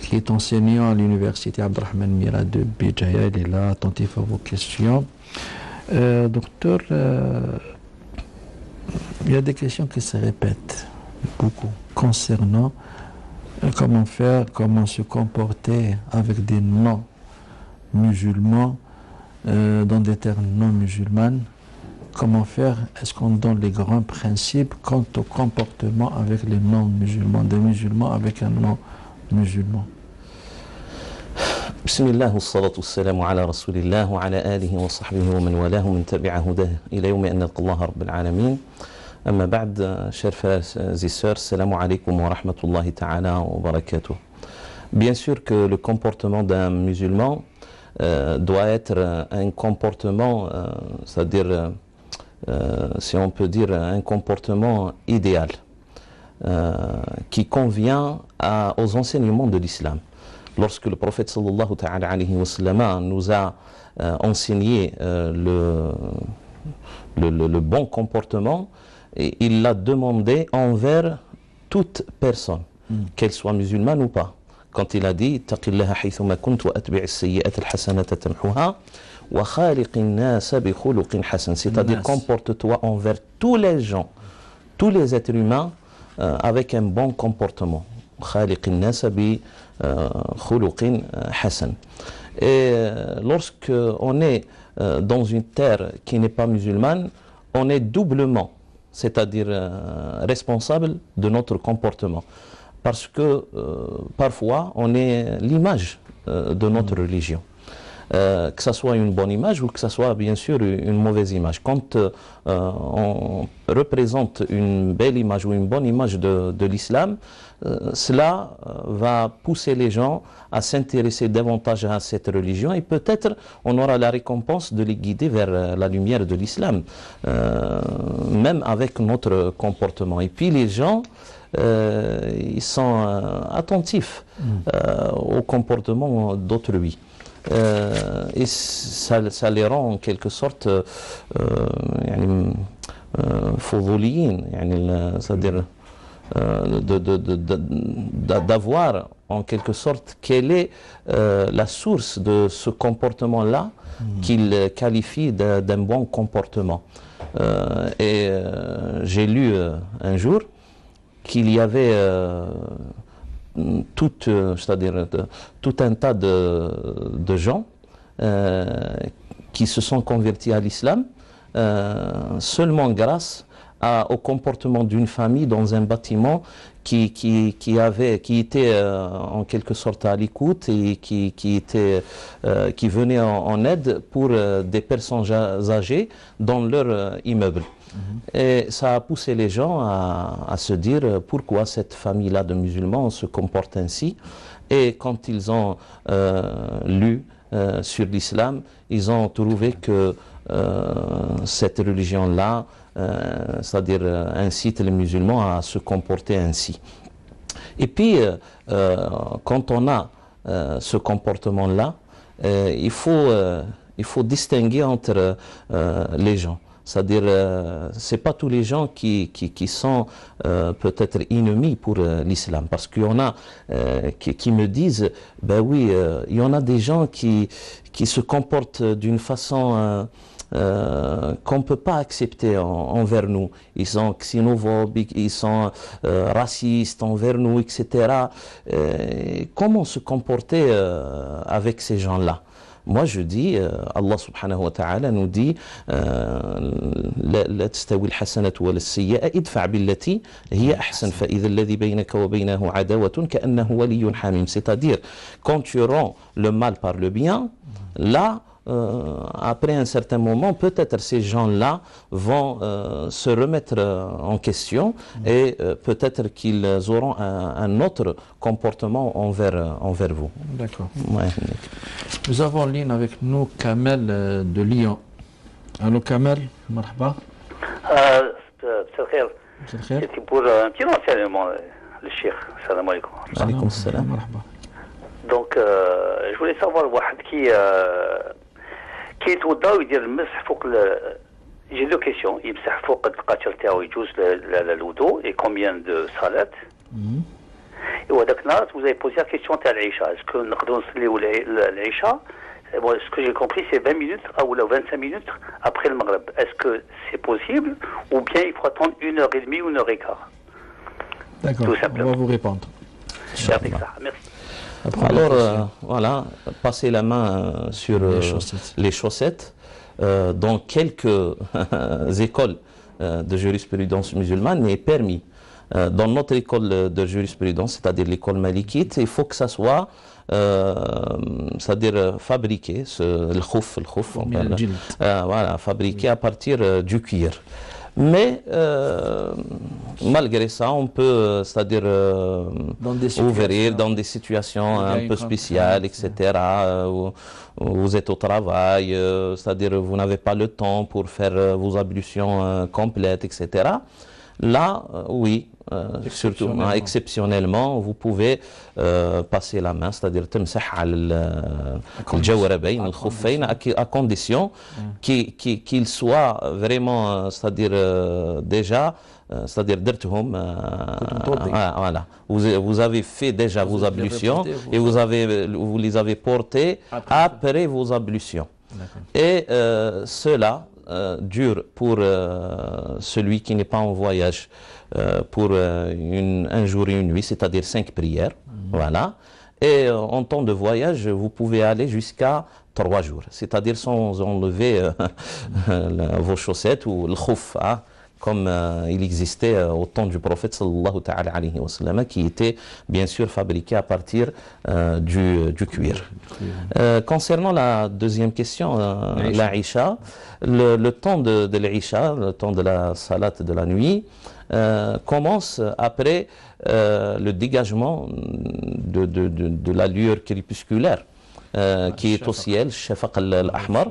qui est enseignant à l'université Abdelrahman Mira de Béjaïa. Il est là, attentif à vos questions. Docteur, il y a des questions qui se répètent beaucoup concernant comment faire, comment se comporter avec des non-musulmans dans des terres non-musulmanes. Comment faire? Est-ce qu'on donne les grands principes quant au comportement avec les non-musulmans, des musulmans avec un non-musulman? بسم الله والصلاة والسلام على رسول الله وعلى آله وصحبه ومن والاه ومن تبع هداه إلى يوم أن نلقى الله رب العالمين. أما بعد, chers frères et sœurs, salam alaikum wa rahmatullahi ta'ala wa barakatuh. Bien sûr que le comportement d'un musulman doit être un comportement, c'est-à-dire, si on peut dire, un comportement idéal, qui convient aux enseignements de l'islam. Lorsque le prophète sallallahu ta'ala alayhi wa sallam nous a enseigné le bon comportement, et il l'a demandé envers toute personne, qu'elle soit musulmane ou pas. Quand il a dit taqillaha haythuma kunt wa atbi' as-sayyi'ata al-hasanata tamhuha wa khaliqin nas bi khuluqin hasan, c'est-à-dire comporte-toi envers tous les gens, tous les êtres humains avec un bon comportement. Khaliqin nas bi khuluqin hasan. Et lorsque on est dans une terre qui n'est pas musulmane, on est doublement, c'est-à-dire responsable de notre comportement. Parce que parfois, on est l'image de notre religion. Que ce soit une bonne image ou que ce soit bien sûr une mauvaise image. Quand on représente une belle image ou une bonne image de l'islam, cela va pousser les gens à s'intéresser davantage à cette religion et peut-être on aura la récompense de les guider vers la lumière de l'islam, même avec notre comportement. Et puis les gens, ils sont attentifs au comportement d'autrui. Et ça les rend en quelque sorte c'est-à-dire d'avoir en quelque sorte quelle est la source de ce comportement-là qu'il qualifie d'un bon comportement. Et j'ai lu un jour qu'il y avait c'est-à-dire tout un tas de gens qui se sont convertis à l'islam seulement grâce au comportement d'une famille dans un bâtiment qui était en quelque sorte à l'écoute et qui venait en aide pour des personnes âgées dans leur immeuble. Et ça a poussé les gens à se dire pourquoi cette famille-là de musulmans se comporte ainsi. Et quand ils ont lu sur l'islam, ils ont trouvé que cette religion-là, c'est-à-dire incite les musulmans à se comporter ainsi. Et puis, quand on a ce comportement-là, il faut distinguer entre les gens. C'est-à-dire, ce n'est pas tous les gens qui sont peut-être ennemis pour l'islam. Parce qu'il y en a qui me disent, ben oui, il y en a des gens qui se comportent d'une façon qu'on ne peut pas accepter envers nous. Ils sont xénophobes, ils sont racistes envers nous, etc. Comment se comporter avec ces gens-là? Moi je dis, Allah subhanahu wa ta'ala nous dit لا تستوي الحسنة ولا السيئة ادفع بالتي هي أحسن فإذا الذي بينك وبينه عداوة كأنه ولي حميم. C'est-à-dire, quand tu rends le mal par le bien, là, après un certain moment, peut-être ces gens-là vont se remettre en question et peut-être qu'ils auront un autre comportement envers vous. D'accord. Ouais. Nous avons en ligne avec nous Kamel de Lyon. Allô Kamel, marhaba. C'était pour un petit renseignement, le cheikh. Salam alaikum. Alaikum salam. Donc, je voulais savoir, qui يتوضا ويدير المسح فوق j'ai deux questions. يمسح فوق القاتل تاعو يجوز للوضوء et combien de salat وهذاك النهار vous avez posé la question تاع العشاء est-ce que نقدروا نصليو العشاء bon ce que j'ai compris c'est 20 minutes ou 25 minutes après le maghreb est-ce que c'est possible ou bien il faut attendre 1h30 ou 1h15 D'accord, on va vous répondre. Merci. Alors voilà, passer la main sur les chaussettes. Dans quelques écoles de jurisprudence musulmane est permis. Dans notre école de jurisprudence, c'est-à-dire l'école malikite, il faut que ça soit c'est-à-dire fabriqué, le khouf, voilà, fabriqué à partir du cuir. Mais malgré ça, on peut, c'est-à-dire ouvrir dans des situations un peu spéciales, etc. Vous êtes au travail, c'est-à-dire vous n'avez pas le temps pour faire vos ablutions complètes, etc. Là, oui, surtout exceptionnellement, vous pouvez passer la main, c'est-à-dire à condition qu'il soit vraiment, c'est-à-dire déjà, c'est-à-dire voilà, vous avez fait déjà vos ablutions et vous les avez portées après vos ablutions. Et cela dure pour celui qui n'est pas en voyage pour un jour et une nuit, c'est-à-dire 5 prières. Voilà. Et en temps de voyage, vous pouvez aller jusqu'à 3 jours, c'est-à-dire sans enlever vos chaussettes ou le khouf, comme il existait au temps du prophète sallallahu ta'ala alayhi wa sallam, qui était bien sûr fabriqué à partir du cuir. Concernant la deuxième question, la Isha, le temps de l'Isha, le temps de la salat de la nuit, commence après le dégagement de la lueur crépusculaire qui est au ciel, Shafaq al-Ahmar,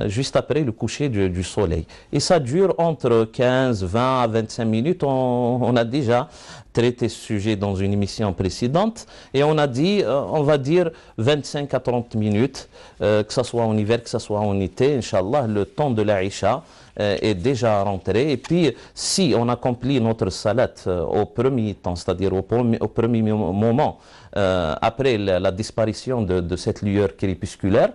juste après le coucher du soleil. Et ça dure entre 15, 20 à 25 minutes. On a déjà traité ce sujet dans une émission précédente et on a dit, on va dire 25 à 30 minutes, que ce soit en hiver, que ce soit en été, Inch'Allah, le temps de la Isha est déjà rentré. Et puis, si on accomplit notre salat au premier temps, c'est-à-dire au premier moment, après la disparition de cette lueur crépusculaire,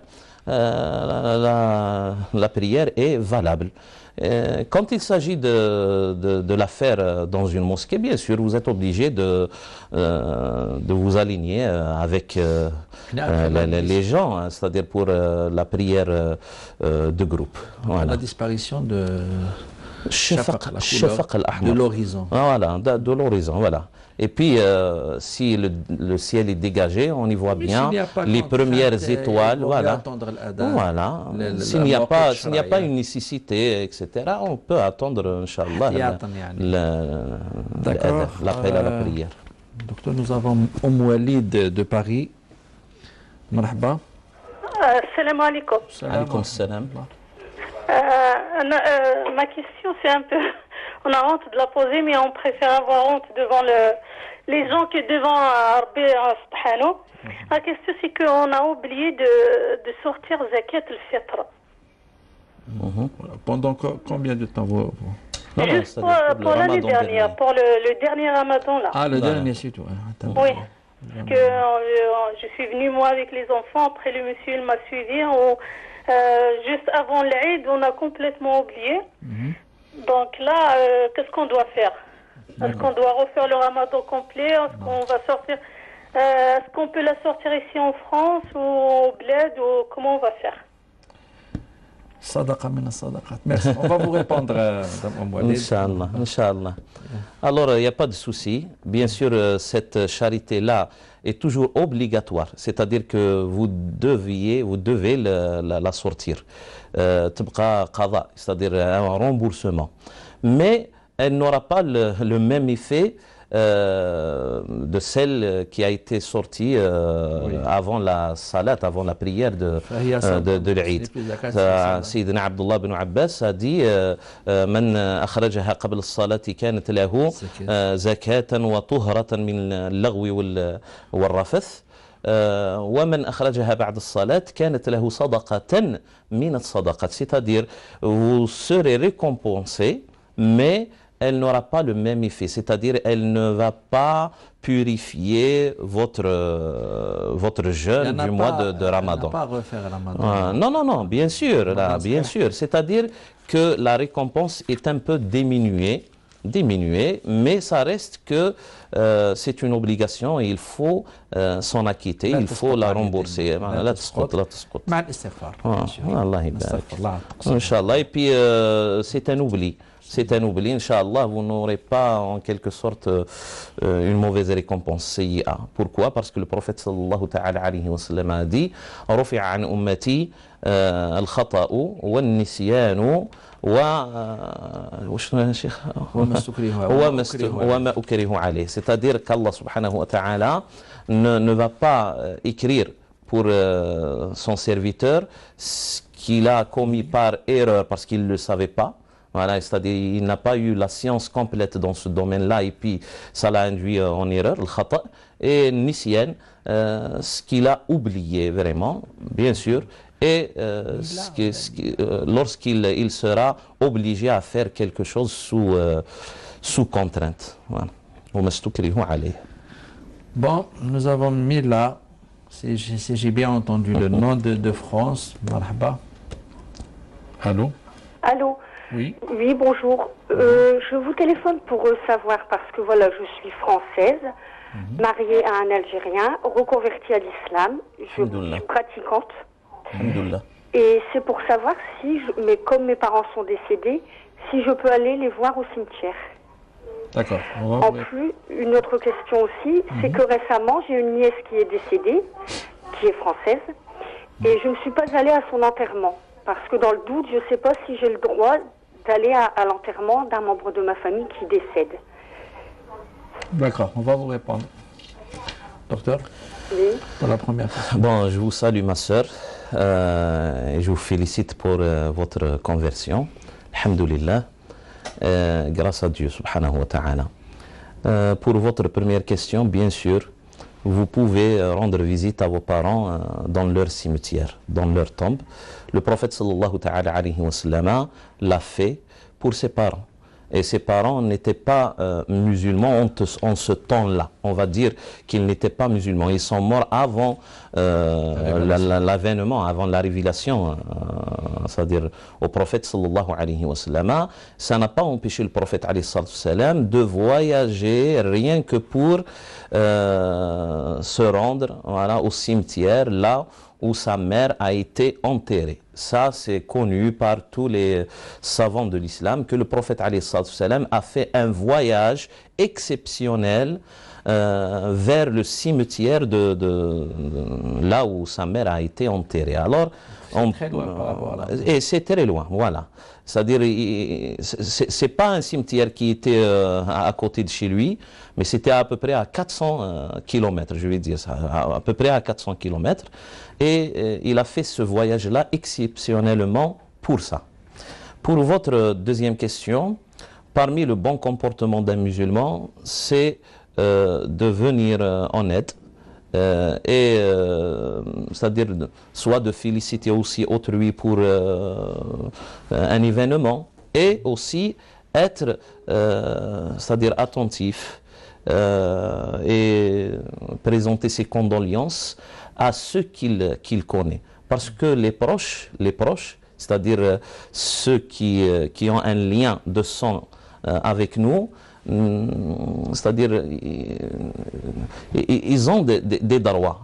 la prière est valable. Quand il s'agit de la faire dans une mosquée, bien sûr, vous êtes obligé de vous aligner avec les gens, c'est-à-dire pour la prière de groupe. Voilà. La disparition de Shafaq al-Ahmar, de l'horizon. Voilà, de l'horizon, voilà. Et puis, si le ciel est dégagé, on y voit bien les premières étoiles. Voilà. Voilà. S'il n'y a pas une nécessité, etc., on peut attendre, Inch'Allah, l'appel à la prière. Docteur, nous avons Walid de Paris. Marhaba. Salam alaikum. Alaikum salam. Ma question, c'est un peu... On a honte de la poser, mais on préfère avoir honte devant les gens que devant Rabbi Subhanahu. La question, c'est qu'on a oublié de sortir Zakat al-Fitr. Pendant combien de temps Juste pour l'année dernière, pour le dernier Ramadan, là. Ah, le dernier, c'est tout. Oui. Parce que je suis venue, moi, avec les enfants. Après, le monsieur, il m'a suivi. Juste avant l'Aïd, on a complètement oublié. Donc là, qu'est-ce qu'on doit faire? Est-ce qu'on doit refaire le Ramadan complet? Est-ce qu'on va sortir? Est-ce qu'on peut la sortir ici en France ou au Bled, ou comment on va faire? Sadaqa min as-sadaqat. Merci. On va vous répondre, Inch'Allah, Inch'Allah. Alors, il n'y a pas de souci. Bien sûr, cette charité-là est toujours obligatoire. C'est-à-dire que vous devez la sortir. Tibqa qada, c'est-à-dire un remboursement. Mais elle n'aura pas le même effet de celle qui a été sortie avant la salat, avant la prière de l'Eid. Sayyidina Abdullah ibn Abbas a dit من أخرجها قبل الصلاة كانت له زكاة وطهرة من اللغو والرفث ومن أخرجها بعد الصلاة كانت له صدقة من الصدقات. C'est-à-dire, vous serez récompensé, mais elle n'aura pas le même effet, c'est-à-dire elle ne va pas purifier votre jeûne du mois de Ramadan. Pas refaire Ramadan. Non, non, non, bien sûr, là, bien sûr. C'est-à-dire que la récompense est un peu diminuée, mais ça reste que c'est une obligation et il faut s'en acquitter, il faut la rembourser. لا تسقط مع الاستغفار. Allah Inch'Allah. Et puis c'est un oubli. C'est un oubli, Inch'Allah, vous n'aurez pas en quelque sorte une mauvaise récompense, sayyi'a. Pourquoi? Parce que le prophète sallallahu ta'ala alayhi wa sallam a dit رفع عن أمتي الخطأ والنسيان وما أكره عليه. C'est-à-dire qu'Allah subhanahu wa ta'ala ne va pas écrire pour son serviteur ce qu'il a commis par erreur parce qu'il ne le savait pas. Voilà, c'est-à-dire il n'a pas eu la science complète dans ce domaine-là et puis ça l'a induit en erreur, le khata, et nisyan, ce qu'il a oublié vraiment, bien sûr, et lorsqu'il sera obligé à faire quelque chose sous contrainte. Voilà. Bon, nous avons mis là, si j'ai bien entendu le nom de France, marhaba. Allô? Allô? Oui. Oui, bonjour. Je vous téléphone pour savoir, parce que voilà, je suis française, mariée à un Algérien, reconvertie à l'islam, je suis pratiquante. Et c'est pour savoir si, mais comme mes parents sont décédés, si je peux aller les voir au cimetière. D'accord. En plus, une autre question aussi, c'est que récemment, j'ai une nièce qui est décédée, qui est française, et je ne suis pas allée à son enterrement. Parce que dans le doute, je ne sais pas si j'ai le droit d'aller à l'enterrement d'un membre de ma famille qui décède. D'accord, on va vous répondre. Docteur? Oui. Pour la première question. Bon, je vous salue ma sœur et je vous félicite pour votre conversion. Alhamdulillah. Grâce à Dieu, subhanahu wa ta'ala. Pour votre première question, bien sûr, vous pouvez rendre visite à vos parents dans leur cimetière, dans leur tombe. Le prophète sallallahu ta'ala alayhi wa sallam l'a fait pour ses parents. Et ses parents n'étaient pas musulmans en ce temps-là. On va dire qu'ils n'étaient pas musulmans. Ils sont morts avant l'avènement, avant la révélation, c'est-à-dire au prophète sallallahu alayhi wa sallam. Ça n'a pas empêché le prophète alayhi wa sallam de voyager rien que pour se rendre, voilà, au cimetière, là où sa mère a été enterrée. Ça, c'est connu par tous les savants de l'islam que le prophète alayhi salam a fait un voyage exceptionnel vers le cimetière de là où sa mère a été enterrée. Alors, c'est très loin par rapport à là. Et c'est très loin, voilà. C'est-à-dire, c'est pas un cimetière qui était à côté de chez lui, mais c'était à peu près à 400 km, je vais dire ça, à peu près à 400 km. Et il a fait ce voyage-là exceptionnellement pour ça. Pour votre deuxième question, parmi le bon comportement d'un musulman, c'est de venir en aide, c'est-à-dire soit de féliciter aussi autrui pour un événement, et aussi être, c'est-à-dire attentif, et présenter ses condoléances à ceux qu'il connaît. Parce que les proches, c'est-à-dire ceux qui ont un lien de sang avec nous, c'est-à-dire ils ont des droits,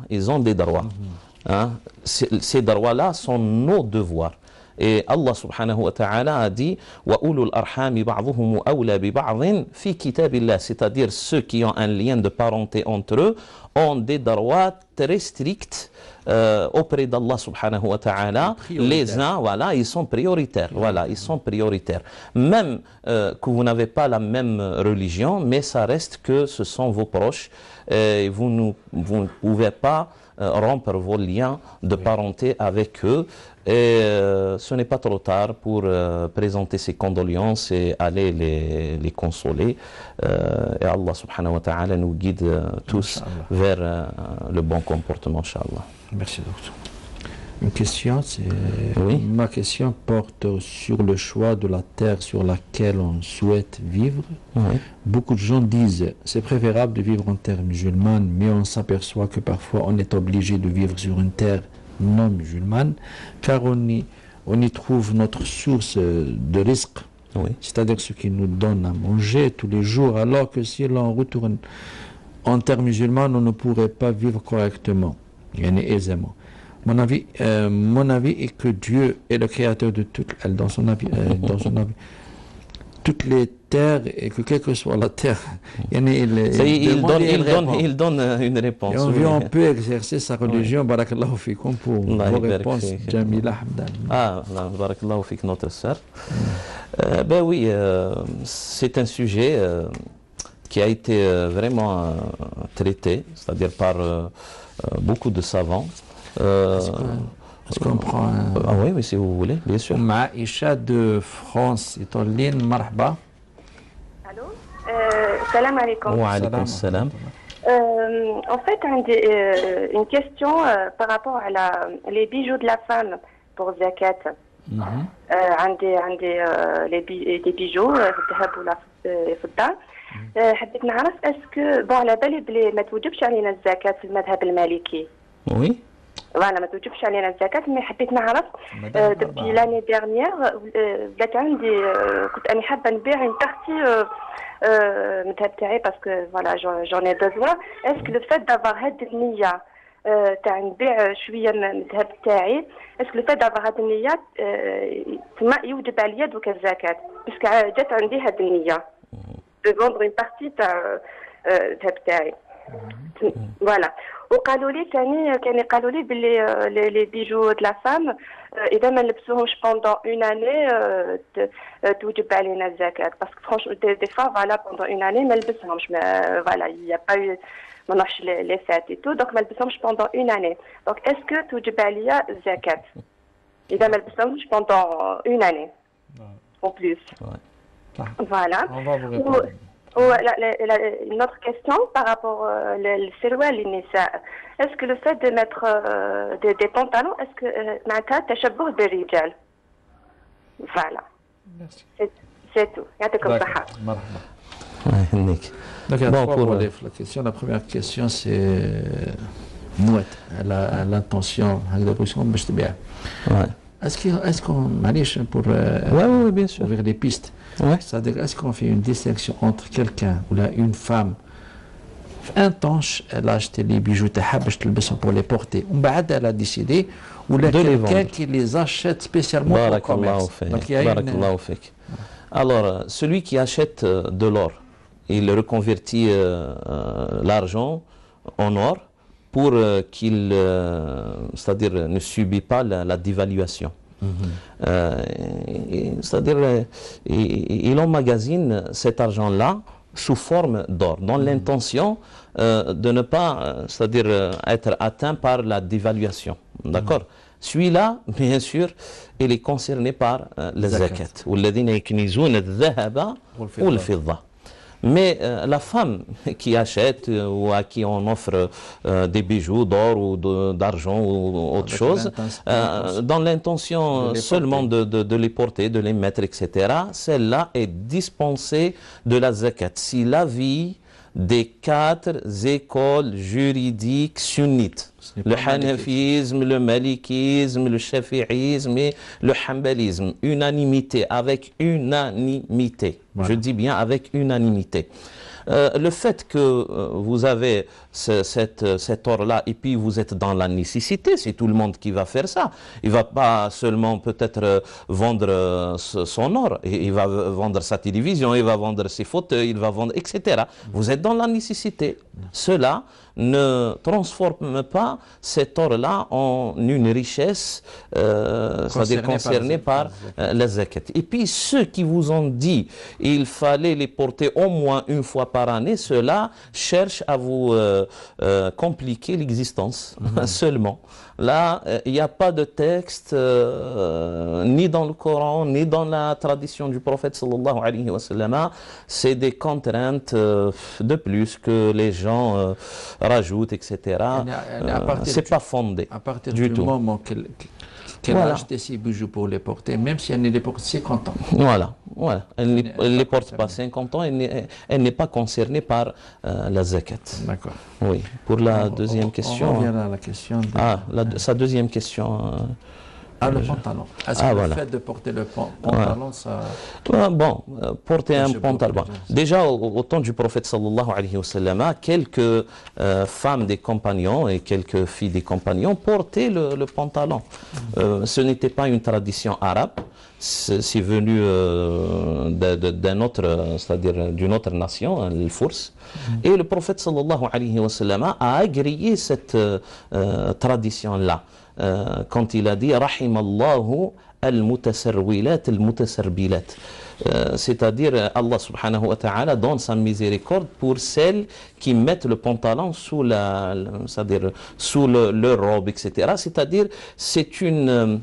hein. Ces droits-là sont nos devoirs. Et Allah subhanahu wa ta'ala a dit wa ulul arhami ba'dhuhum awla bi ba'dhin fi kitabillah, c'est-à-dire ceux qui ont un lien de parenté entre eux ont des droits très stricts auprès d'Allah subhanahu wa ta'ala. Les uns, voilà, ils sont prioritaires. Voilà, ils sont prioritaires. Même que vous n'avez pas la même religion, mais ça reste que ce sont vos proches. Vous ne pouvez pas rompre vos liens de parenté avec eux. Et ce n'est pas trop tard pour présenter ses condoléances et aller les consoler. Et Allah subhanahu wa ta'ala nous guide tous vers le bon comportement, Inch'Allah. Merci, docteur. Une question, ma question porte sur le choix de la terre sur laquelle on souhaite vivre. Oui. Beaucoup de gens disent c'est préférable de vivre en terre musulmane, mais on s'aperçoit que parfois on est obligé de vivre sur une terre non musulmane, car on y trouve notre source de risque. Oui. C'est-à-dire ce qui nous donne à manger tous les jours, alors que si l'on retourne en terre musulmane, on ne pourrait pas vivre correctement, aisément. Mon avis est que Dieu est le créateur de toutes, dans son avis, toutes les terres, et que quelle que soit la terre, il donne une réponse. Et on peut exercer sa religion, barakallahu fikum, pour vos réponses, Jamila Hamdan. Ah, barakallahu fik, notre sœur. Ben oui, c'est un sujet qui a été vraiment traité, c'est-à-dire par beaucoup de savants. Est-ce qu'on prend un... Ah oui, si vous voulez, bien sûr. Maïcha de France est en ligne, marhaba. Allô, salam alaikum. Wa alaikum salam. En fait, une question par rapport à les bijoux de la femme pour zakat. عندي des bijoux الذهب ولا الفضة. حبيت نعرف اسكو بون على بالي بلي ما توجبش علينا الزكاة في المذهب المالكي. Oui. فوالا ما توجبش علينا الزكاة، مي حبيت نعرف دوبي لاني ديرنيير ولات عندي كنت اني حابة نبيع اون بارتي المذهب تاعي باسكو فوالا جون اي بوزوان. اسكو لو فات دافوار هاد النية تاع نبيع شويه من الذهب تاعي، اسكو لو فات دافوار هاد النية تما يوجب عليا دوك الزكاة باسكو جات عندي هاد النية دو فوندر اون بارتي تاع الذهب تاعي. فوالا. وقالوا لي ثاني قالوا لي باللي لي بيجو د لا فام اذا ما نلبسوهمش بوندون اون اني توجب علينا الزكاة باسكو فرونش دي فوا فوالا بوندون اون اني ما نلبسهمش فوالا يا با ما نروحش لي فات اي تو دونك ما نلبسهمش بوندون اون اني. دونك اسكو توجب عليا الزكاة اذا ما لبسهمش بوندون اون اني اون بلوس. فوالا. Une autre question par rapport au سروال للنساء. Est-ce que le fait de mettre des pantalons, est-ce que معناتها تشبه بالرجال؟ Voilà. C'est tout. يعطيكم الصحة. مرحبا. Donc, il y a trois volets la question. La première question, c'est Mouette. Elle a l'intention باش تبيع. Est-ce qu'on معليش pour bien sûr. ouvrir des pistes. Ouais. C'est-à-dire, est-ce qu'on fait une distinction entre quelqu'un ou là une femme un temps elle a acheté les bijoux pour les porter, elle a décidé ou là quelqu'un qui les achète spécialement pour le commerce. Donc, il y a Alors, celui qui achète de l'or, il reconvertit l'argent en or pour qu'il, c'est-à-dire, ne subit pas la dévaluation. C'est-à-dire, il emmagasine cet argent-là sous forme d'or, dans l'intention de ne pas, c'est-à-dire, être atteint par la dévaluation. D'accord? Celui-là, bien sûr, il est concerné par le zakat. Mais la femme qui achète ou à qui on offre des bijoux d'or ou d'argent ou autre chose, dans l'intention seulement de les porter, de les mettre, etc., celle-là est dispensée de la zakat. Si la vie des 4 écoles juridiques sunnites, le hanafisme, le malikisme, le shafi'isme et le hanbalisme, unanimité, avec unanimité, je dis bien avec unanimité. Le fait que vous avez cet or-là et puis vous êtes dans la nécessité, c'est tout le monde qui va faire ça. Il ne va pas seulement peut-être vendre son or, il va vendre sa télévision, il va vendre ses fauteuils, il va vendre, etc. Vous êtes dans la nécessité. Cela ne transforme pas cet or-là en une richesse c'est-à-dire concernée par la zakat. Et puis ceux qui vous ont dit il fallait les porter au moins une fois par année, ceux-là cherchent à vous compliquer l'existence seulement. Là, il n'y a pas de texte ni dans le Coran, ni dans la tradition du prophète sallallahu alayhi wa sallam. C'est des contraintes de plus que les gens rajoutent, etc. C'est pas fondé. À partir du moment qu'elle a acheté ces bijoux pour les porter, même si elle ne les porte 50 ans. Voilà, voilà. Elle ne les porte pas 50 ans, elle n'est pas concernée par la zakat. D'accord. Oui. Pour la deuxième question. On revient à la question. Sa deuxième question. Le pantalon. Est-ce que le fait de porter le pantalon, ça... porter un pantalon. Déjà, au temps du prophète sallallahu alayhi wa sallam, quelques femmes des compagnons et quelques filles des compagnons portaient le pantalon. Ce n'était pas une tradition arabe, c'est venu d'un autre, c'est-à-dire d'une autre nation, le Furs. Et le prophète sallallahu alayhi wa sallam a agréé cette tradition-là. Quand il a dit Rahimallahu al-mutasarwilat al-mutasarbilat, c'est-à-dire Allah subhanahu wa ta'ala donne sa miséricorde pour celles qui mettent le pantalon sous c'est-à-dire sous leur robe, etc. C'est-à-dire c'est une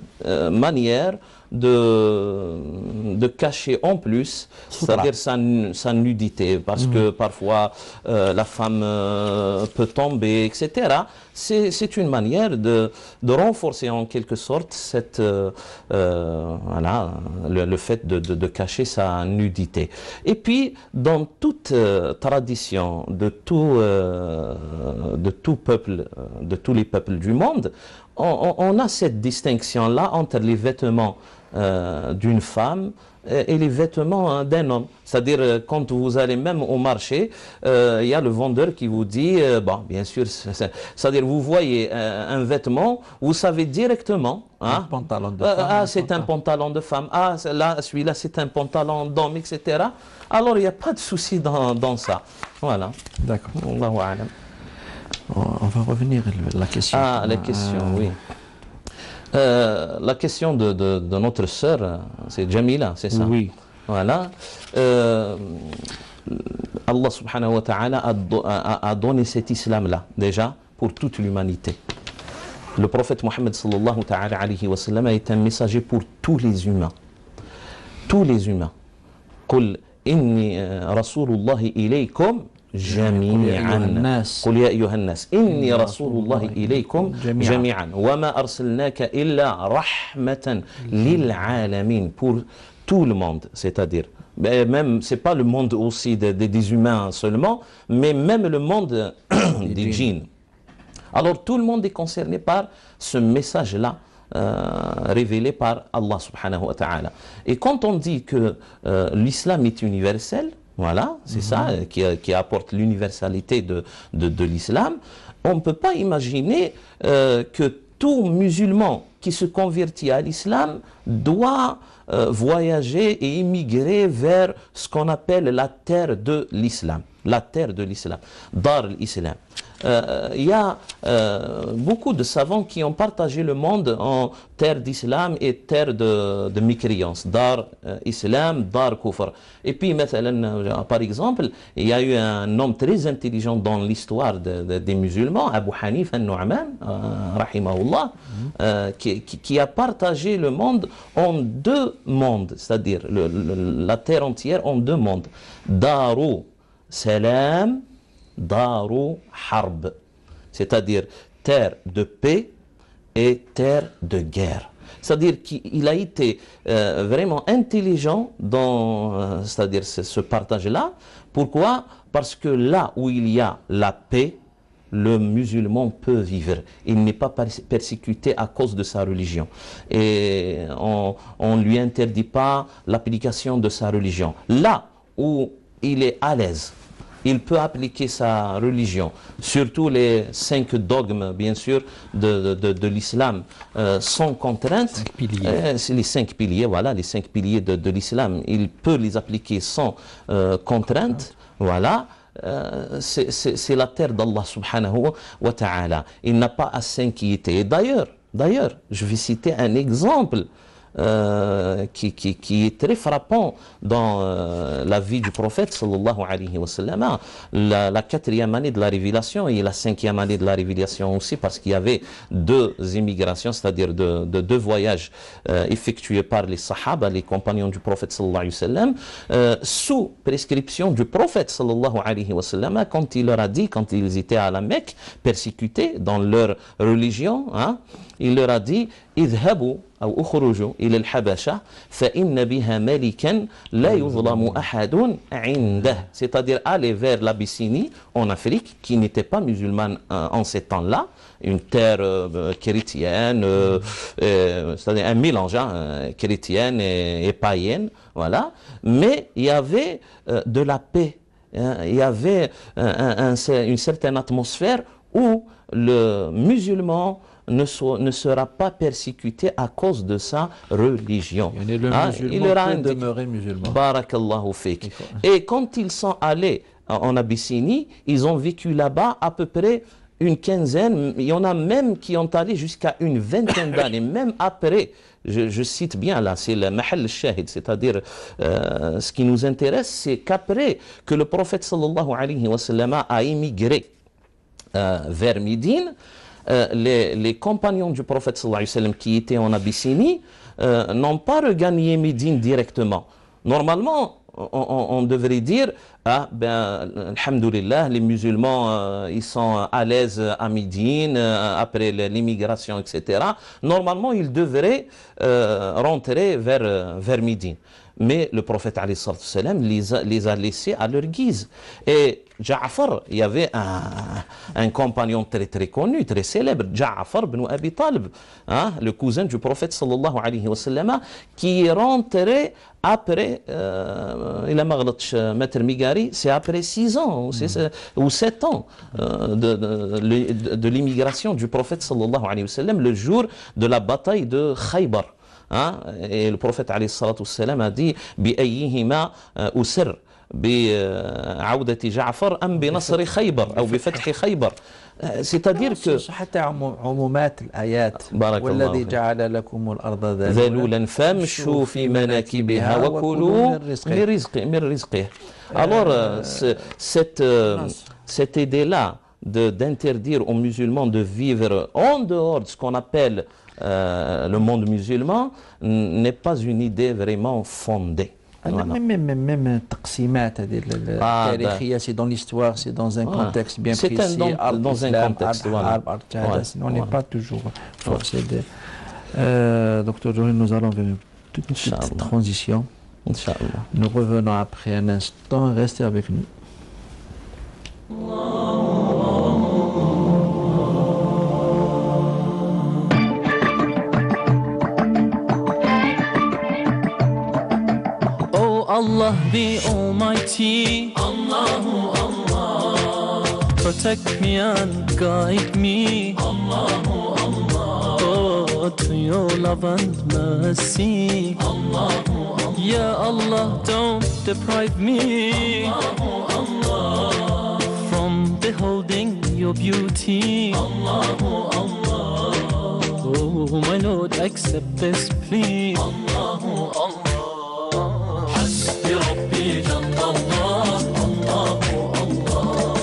manière de cacher en plus, c'est-à-dire sa nudité, parce que parfois la femme peut tomber, etc. C'est une manière de renforcer en quelque sorte cette, voilà, le fait de cacher sa nudité. Et puis, dans toute tradition de tout peuple, de tous les peuples du monde, on a cette distinction-là entre les vêtements d'une femme et les vêtements d'un homme. C'est-à-dire, quand vous allez même au marché, il y a le vendeur qui vous dit, bon, bien sûr, c'est-à-dire, vous voyez un vêtement, vous savez directement, hein, un pantalon de femme, c'est un pantalon de femme, là, celui-là, c'est un pantalon d'homme, etc. Alors, il n'y a pas de souci dans ça. Voilà. D'accord. Allahu a'lam. On va revenir à la question. La question, oui. La question de notre sœur, c'est Jamila, c'est ça? Oui. Voilà. Allah subhanahu wa ta'ala a donné cet islam-là, déjà, pour toute l'humanité. Le prophète Mohammed sallallahu ta'ala alayhi wa sallam est un messager pour tous les humains. Tous les humains. قل إني رسول الله إليكم جميعا قل يا أيها الناس إني رسول الله إليكم جميعا وما أرسلناك إلا رحمة للعالمين, pour tout le monde, c'est-à-dire même c'est pas le monde aussi des humains seulement, mais même le monde des djinns. Alors tout le monde est concerné par ce message-là révélé par Allah subhanahu wa ta'ala. Et quand on dit que l'islam est universel, voilà, c'est ça qui apporte l'universalité de l'islam. On ne peut pas imaginer que tout musulman qui se convertit à l'islam doit voyager et immigrer vers ce qu'on appelle la terre de l'islam. La terre de l'islam, Dar al-Islam. Il y a beaucoup de savants qui ont partagé le monde en terre d'islam et terre de mécréance. Dar islam, dar kufr. Et puis, par exemple, il y a eu un homme très intelligent dans l'histoire des musulmans, Abu Hanif al-Nu'man, rahimahullah, qui a partagé le monde en deux mondes, c'est-à-dire la terre entière en deux mondes. Daru salam, Daru Harb, c'est-à-dire terre de paix et terre de guerre. C'est-à-dire qu'il a été vraiment intelligent dans c'est-à-dire ce partage-là. Pourquoi? Parce que là où il y a la paix, le musulman peut vivre. Il n'est pas persécuté à cause de sa religion. Et on ne lui interdit pas l'application de sa religion. Là où il est à l'aise, il peut appliquer sa religion, surtout les 5 dogmes, bien sûr, de l'islam, sans contrainte. Les 5 piliers, voilà, les 5 piliers de l'islam, il peut les appliquer sans contrainte, voilà. C'est la terre d'Allah subhanahu wa ta'ala. Il n'a pas à s'inquiéter. D'ailleurs, je vais citer un exemple qui est très frappant dans la vie du prophète sallallahu alayhi wa sallam. La 4e année de la révélation et la 5e année de la révélation aussi, parce qu'il y avait 2 immigrations, c'est-à-dire 2 voyages effectués par les sahaba, les compagnons du prophète sallallahu alayhi wa sallam, sous prescription du prophète sallallahu alayhi wa sallam, quand il leur a dit, quand ils étaient à la Mecque, persécutés dans leur religion, hein, il leur a dit اذهبوا أو اخرجوا إلى الحبشة فإن بها ملكا لا يظلم أحد عنده, c'est-à-dire aller vers l'Abyssinie en Afrique qui n'était pas musulmane en ces temps-là, une terre chrétienne, c'est-à-dire un mélange chrétienne et païenne, voilà, mais il y avait de la paix, il y avait une certaine atmosphère où le musulman ne sera pas persécuté à cause de sa religion. Il peut demeurer musulman. Barakallahu fik. Et quand ils sont allés en Abyssinie, ils ont vécu là-bas à peu près une quinzaine, il y en a même qui ont allé jusqu'à une vingtaine d'années, même après, je cite bien là, c'est le mahal shahid, c'est-à-dire ce qui nous intéresse, c'est qu'après que le prophète sallallahu alayhi wa sallam a émigré vers Médine, les compagnons du prophète sallallahu alayhi wa sallam qui étaient en Abyssinie n'ont pas regagné Médine directement. Normalement, on devrait dire, alhamdoulilah, les musulmans, ils sont à l'aise à Médine, après l'immigration, etc. Normalement, ils devraient rentrer vers Médine. Mais le prophète alayhi salam les a laissés à leur guise. Et Ja'far, il y avait un compagnon très très connu, très célèbre, Ja'far ibn Abi Talib, le cousin du prophète sallallahu alayhi wa sallam, qui est rentré après, il a marre Maître Migari, c'est après 6 ans ou 7 ans de l'immigration du prophète sallallahu alayhi wa sallam, le jour de la bataille de Khaybar. Et le prophète alayhi salatu wassalam a dit بأيهما أسر بعودة جعفر أم بنصر خيبر أو بفتح خيبر, c'est-à-dire que حتى عمومات الآيات والذي جعل لكم الأرض ذلولا فامشوا في مناكبها وكلوا من رزقه. Alors cette idée-là d'interdire aux musulmans de vivre en dehors de ce qu'on appelle le monde musulman n'est pas une idée vraiment fondée. Même تقسيمات هذه التاريخية, c'est dans l'histoire, c'est dans un contexte bien précis. C'est dans un contexte, voilà. On n'est pas toujours forcé de... Docteur Jory, nous allons vers une toute petite transition. Inch'Allah. Nous revenons après un instant, restez avec nous. Allah the Almighty, Allahu Allah, protect me and guide me, Allahu Allah, oh, to your love and mercy, Allahu Allah, Ya Allah, don't deprive me, Allahu Allah, from beholding your beauty, Allahu Allah, oh my Lord, accept this plea, Allahu Allah. ربي جل الله الله الله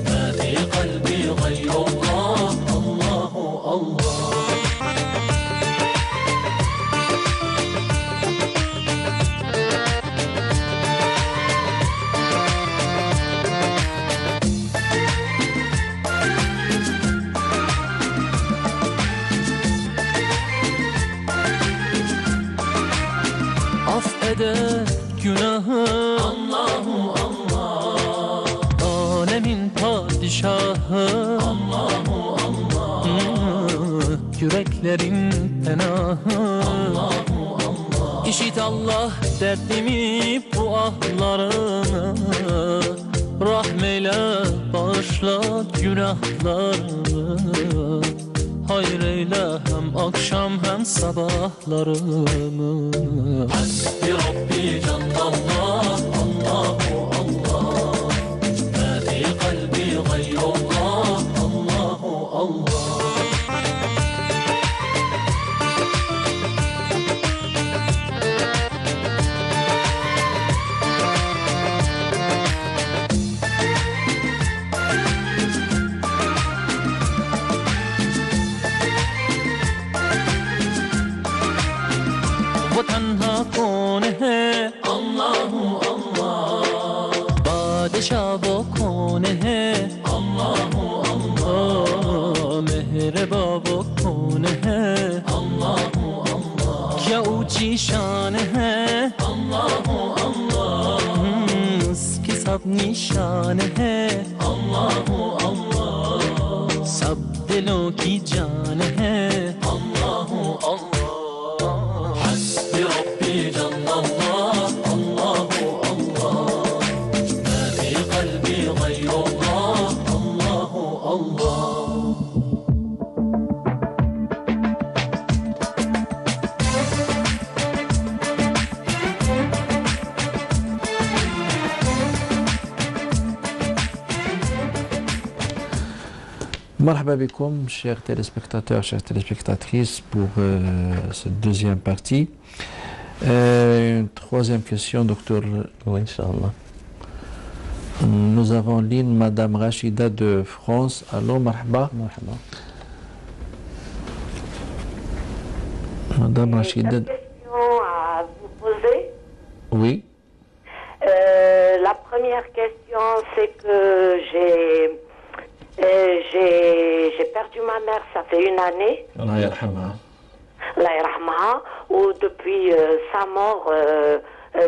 ما في قلبي غير الله الله الله Af eder günahı Allahu Allah, alemin padişahı Allahu Allah, yüreklerin penahı Allahu Allah, İşit Allah derdimi bu ahlarını, rahmeyle bağışla günahlarımı, hayır eyle hem akşam hem sabahlarımı. Hasbi Rabbi Cennet Allahu Allah, ma fi kalbi gayrullah Allahu Allah. तन्हा कौन है अल्लाहु अल्लाह, बादशाह वो कौन है अल्लाहु अल्लाह, मेहरबा वो कौन कौन है अल्लाह अल्लाह क्या ऊंची शान है अल्लाह अल्लाह उसकी सब निशान है अल्लाह अल्लाह सब दिलों की जान है अल्लाह अल्लाह हस्बी रब्बी जल्लल्लाह अल्लाह अल्लाह मा फी क़ल्बी ग़ैरुल्लाह अल्लाह अल्लाह Marhaba bikoum, chers téléspectateurs, chères téléspectatrices, pour cette deuxième partie. Une troisième question, docteur. Oui, Inch'Allah. Nous avons en ligne Madame Rachida de France. Allô, marhaba. Marhaba. Madame Rachida. Une question à vous poser. Oui. La première question, c'est que j'ai perdu ma mère, ça fait une année. Allah yarhamha. Allah yarhamha. Ou depuis sa mort,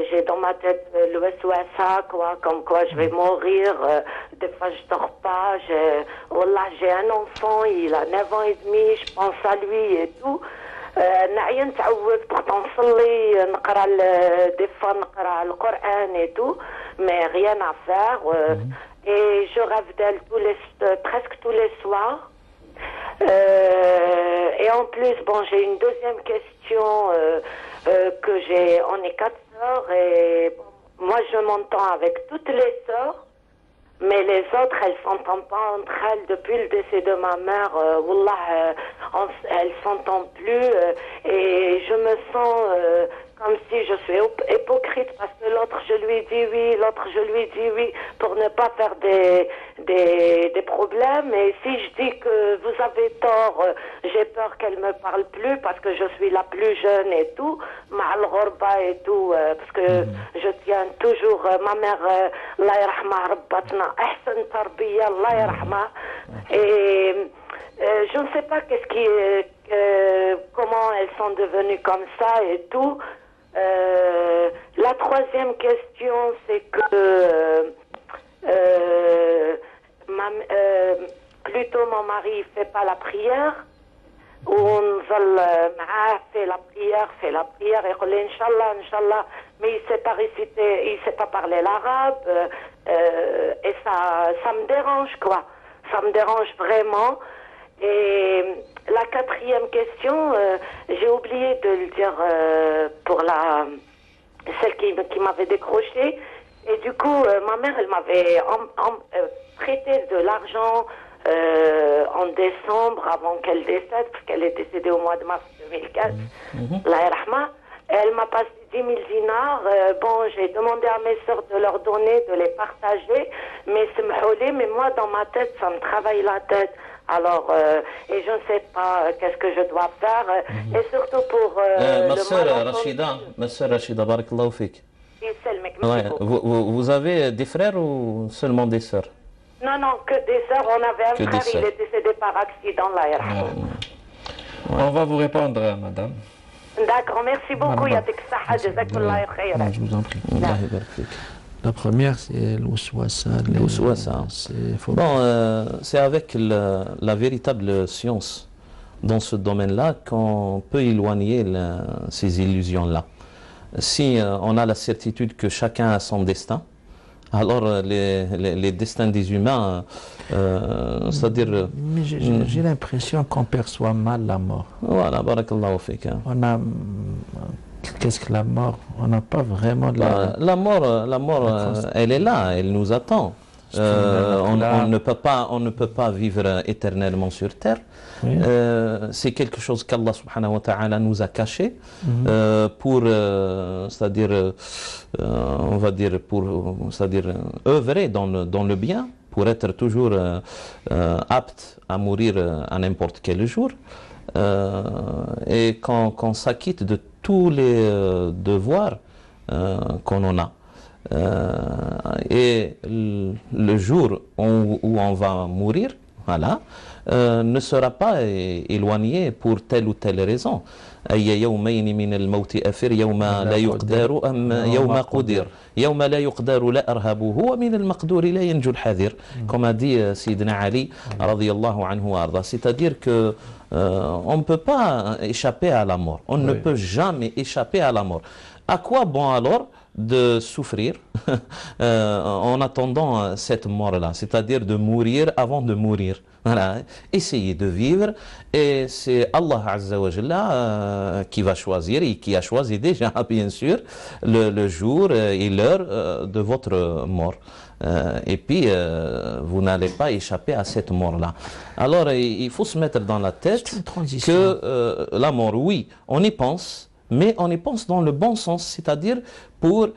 j'ai dans ma tête le waswasa, quoi, comme quoi je vais mourir. Des fois je dors pas. Wallah, j'ai un enfant, il a 9 ans et demi, je pense à lui et tout. نعيا نتعود pourtant نصلي نقرا des fois نقرا القرآن et tout, mais rien à faire. Et je rêve d'elle presque tous les soirs. Et en plus, bon, j'ai une deuxième question que j'ai. On est 4 sœurs et bon, moi je m'entends avec toutes les sœurs, mais les autres elles s'entendent pas entre elles depuis le décès de ma mère. Wallah, elles s'entendent plus et je me sens comme si je suis hypocrite parce que l'autre je lui dis oui, l'autre je lui dis oui pour ne pas faire des problèmes. Et si je dis que vous avez tort, j'ai peur qu'elle me parle plus parce que je suis la plus jeune et tout, ma'al ghorba et tout, parce que je tiens toujours ma mère, Allah yarhamha, rabbatna ahsan tarbiya, Allah yarhamha. Et je ne sais pas comment elles sont devenues comme ça et tout. La troisième question, c'est que plutôt mon mari fait pas la prière. ونظل معاه fait la prière et يقول لي Inch'Allah, mais il sait pas réciter, il sait pas parler l'arabe, et ça me dérange, quoi. Ça me dérange vraiment. Et la quatrième question, j'ai oublié de le dire pour celle qui m'avait décroché. Et du coup, ma mère, elle m'avait prêté de l'argent en décembre avant qu'elle décède, parce qu'elle est décédée au mois de mars 2004. Allah yarhamha. Elle m'a passé 10 000 dinars. Bon, j'ai demandé à mes sœurs de leur donner, de les partager, mais c'est m'houlé, mais moi, dans ma tête, ça me travaille la tête. Alors, et je ne sais pas qu'est-ce que je dois faire, et surtout pour ma sœur Rachida, barakallahu fik. Ouais, vous avez des frères ou seulement des sœurs? Non, que des sœurs. On avait un frère, il est décédé par accident, là. On va vous répondre, madame. D'accord, merci beaucoup. Yatik saha, jazakallah khayran. Je vous en prie. La première, c'est l'ouswassa. Bon, c'est avec la véritable science dans ce domaine-là qu'on peut éloigner ces illusions-là. Si on a la certitude que chacun a son destin, alors les destins des humains, c'est-à-dire... Mais j'ai l'impression qu'on perçoit mal la mort. Voilà, barakallahu fik. Qu'est-ce que la mort? On n'a pas vraiment la mort, elle est là, elle nous attend. On ne peut pas vivre éternellement sur terre. Oui. C'est quelque chose qu'Allah subhanahu wa ta'ala nous a caché pour, c'est-à-dire, on va dire, c'est-à-dire œuvrer dans le bien, pour être toujours apte à mourir à n'importe quel jour. Et qu'on s'acquitte de tous les devoirs qu'on en a. Et le jour où on va mourir, voilà, ne sera pas éloigné pour telle ou telle raison. أي يومين من الموت أفر يوم لا يقدر أم يوم قدر يوم لا يقدر لا أرهب هو من المقدور لا ينجو الحذر comme a dit Sidna Ali radiyallahu anhu arda. C'est-à-dire que on ne peut pas échapper à la mort, on ne peut jamais échapper à la mort. À quoi bon alors de souffrir en attendant cette mort-là, c'est-à-dire de mourir avant de mourir. Voilà. Essayez de vivre et c'est Allah Azza wa Jalla qui va choisir et qui a choisi déjà bien sûr le jour et l'heure de votre mort. Et puis vous n'allez pas échapper à cette mort-là. Alors il faut se mettre dans la tête que la mort, oui, on y pense, mais on y pense dans le bon sens, c'est-à-dire pour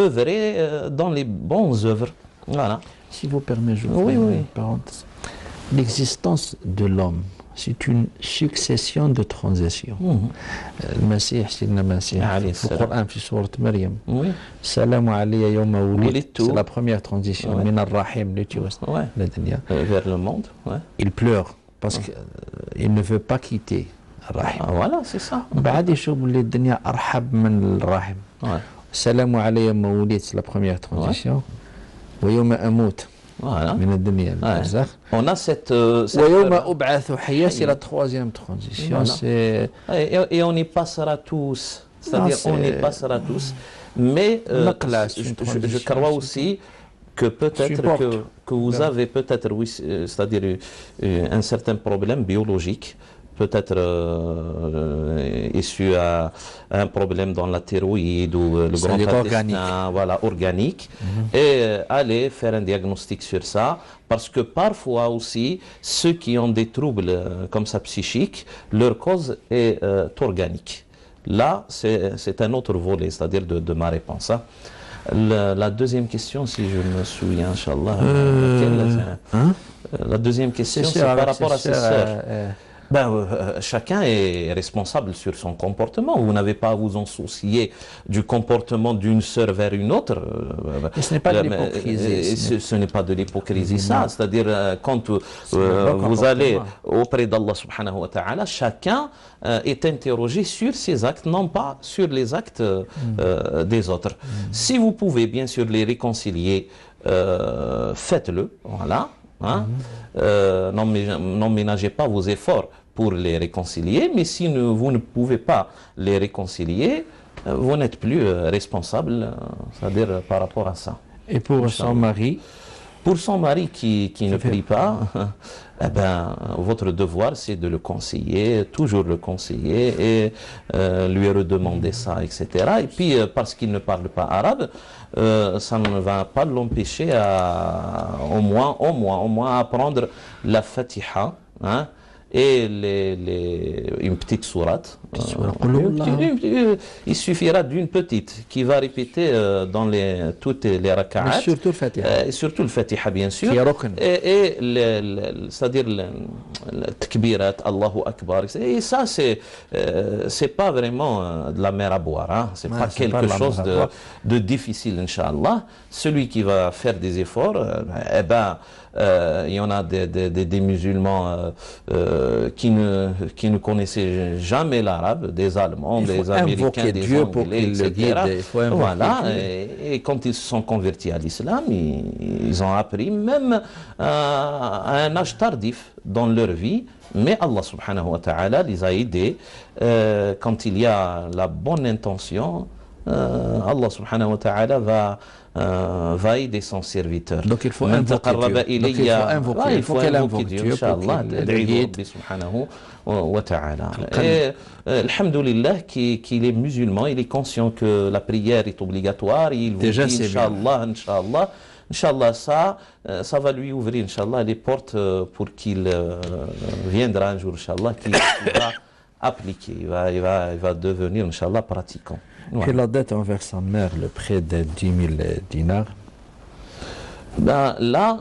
œuvrer dans les bonnes œuvres. Voilà. Si vous permettez, je vous une parenthèse. L'existence de l'homme, c'est une succession de transitions. Le Messie, c'est le Messie. Le Coran, في سورة مريم. Salam alayya yawma wulidtu. C'est la première transition. Min ar-Rahim, la dunya. Vers le monde. Il pleure parce qu'il ne veut pas quitter الرحم. Voilà, c'est ça. بعد يشوف اللي الدنيا أرحب من الرحم. السلام علي يوم ولدت, c'est la première transition. ويوم أموت. Voilà. من الدنيا البرزخ. On a cette ويوم أبعث حيا, c'est la troisième transition. Et on y passera tous. C'est-à-dire on y passera tous. Mais je crois aussi que peut-être que vous avez peut-être, oui, c'est-à-dire un certain problème biologique, peut-être issu à un problème dans la thyroïde ou le grand intestin, voilà, organique, et aller faire un diagnostic sur ça, parce que parfois aussi, ceux qui ont des troubles comme ça psychiques, leur cause est organique. Là, c'est un autre volet, c'est-à-dire de ma réponse. Hein. La deuxième question, si je me souviens, Inch'Allah, la deuxième question, c'est par rapport à ses sœurs. Chacun est responsable sur son comportement. Vous n'avez pas à vous en soucier du comportement d'une sœur vers une autre. Ce n'est pas de l'hypocrisie. Ce n'est pas de l'hypocrisie, ça. C'est-à-dire, quand vous allez auprès d'Allah subhanahu wa ta'ala, chacun est interrogé sur ses actes, non pas sur les actes des autres. Si vous pouvez bien sûr les réconcilier, faites-le. Voilà. Hein? Non ménagez pas vos efforts pour les réconcilier, mais si vous ne pouvez pas les réconcilier, vous n'êtes plus responsable, c'est-à-dire par rapport à ça. Et pour son mari? Pour son mari qui ne prie pas, eh ben, votre devoir c'est de le conseiller, toujours le conseiller et lui redemander ça, etc. Et puis parce qu'il ne parle pas arabe, ça ne va pas l'empêcher à au moins apprendre la Fatiha, hein, et une petite sourate. Il suffira d'une petite qui va répéter dans toutes les raka'at. Surtout le Fatiha. Surtout le Fatiha, bien sûr. Et c'est-à-dire le takbirat, Allahu Akbar. Et ça, c'est pas vraiment de la mer à boire. Hein. C'est pas quelque chose de difficile, Inch'Allah. Celui qui va faire des efforts, il y en a des musulmans qui ne connaissaient jamais l'arabe, des Allemands, des Américains, des Anglais, etc. Voilà, et quand ils se sont convertis à l'islam, ils ont appris même à un âge tardif dans leur vie, mais Allah subhanahu wa ta'ala les a aidés quand il y a la bonne intention. Allah subhanahu wa ta'ala va aider son serviteur. Donc il faut invoquer Dieu. Il faut qu'elle invoque Dieu, Inch'Allah, Rabbi subhanahu wa ta'ala. Et alhamdulillah qu'il est musulman, il est conscient que la prière est obligatoire, il vous dit Inch'Allah, ça va lui ouvrir, Inch'Allah, les portes pour qu'il viendra un jour, Inch'Allah, qu'il va appliquer, il va devenir, Inch'Allah, pratiquant. Et la dette envers sa mère, le prêt de 10 000 dinars? Ben là,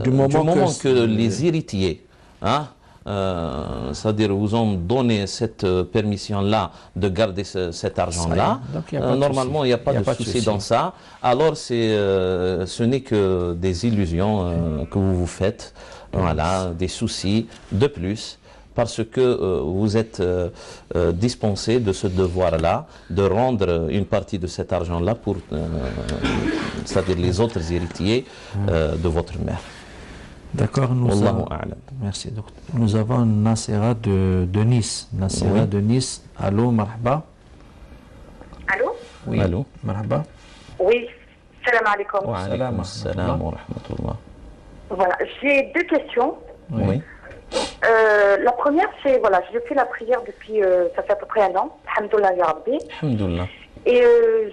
du moment que les héritiers, hein, c'est-à-dire vous ont donné cette permission-là de garder cet argent-là, normalement il n'y a pas de souci dans ça. Alors ce n'est que des illusions que vous vous faites. voilà, des soucis de plus, parce que vous êtes dispensé de ce devoir-là, de rendre une partie de cet argent-là pour, c'est-à-dire les autres héritiers de votre mère. D'accord, merci docteur. Nous avons Nassera de Nice. Nassera de Nice. Allô, marhaba. Allô? Oui. Allô. Marhaba. Oui. Salam alaikum. Wa alaykum salam wa rahmatullah. Voilà, j'ai deux questions. Oui. La première, c'est, voilà, j'ai fait la prière depuis, ça fait à peu près un an. Alhamdoulilah ya Rabbi. Alhamdoulilah. Et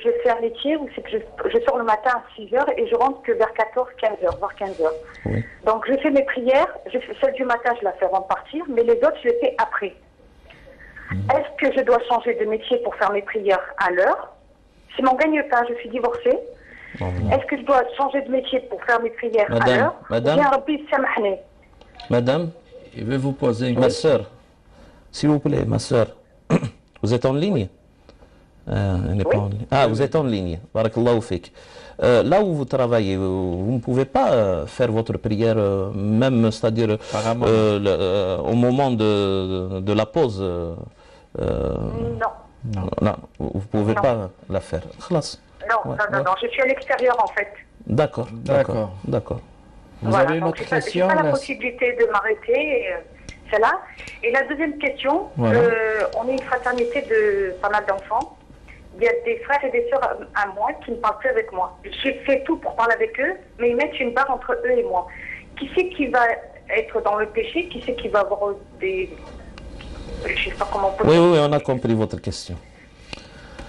j'ai fait un métier où c'est que je sors le matin à 6h et je rentre que vers 14, 15h, voire 15h. Oui. Donc je fais mes prières, celle du matin je la fais avant de partir, mais les autres je les fais après. Est-ce que je dois changer de métier pour faire mes prières à l'heure? C'est mon gagne-pain, je suis divorcée. Est-ce que je dois changer de métier pour faire mes prières à l'heure? Madame, il veut vous poser une question. Ma soeur, s'il vous plaît, ma soeur, vous êtes en ligne? Elle n'est pas en ligne. Ah, vous êtes en ligne. Barakallahu fik. Là où vous travaillez, vous ne pouvez pas faire votre prière, même, c'est-à-dire au moment de la pause. Non. Non, vous ne pouvez pas la faire. Khlas. Non, non, je suis à l'extérieur en fait. D'accord. Vous avez une autre question? Je n'ai pas la possibilité de m'arrêter, c'est là. Et la deuxième question, on est une fraternité de pas mal d'enfants. Il y a des frères et des sœurs à moi qui ne parlent plus avec moi. J'ai fait tout pour parler avec eux, mais ils mettent une barre entre eux et moi. Qui c'est qui va être dans le péché? Qui c'est qui va avoir des... Je ne sais pas comment on peut... Oui, on a compris votre question.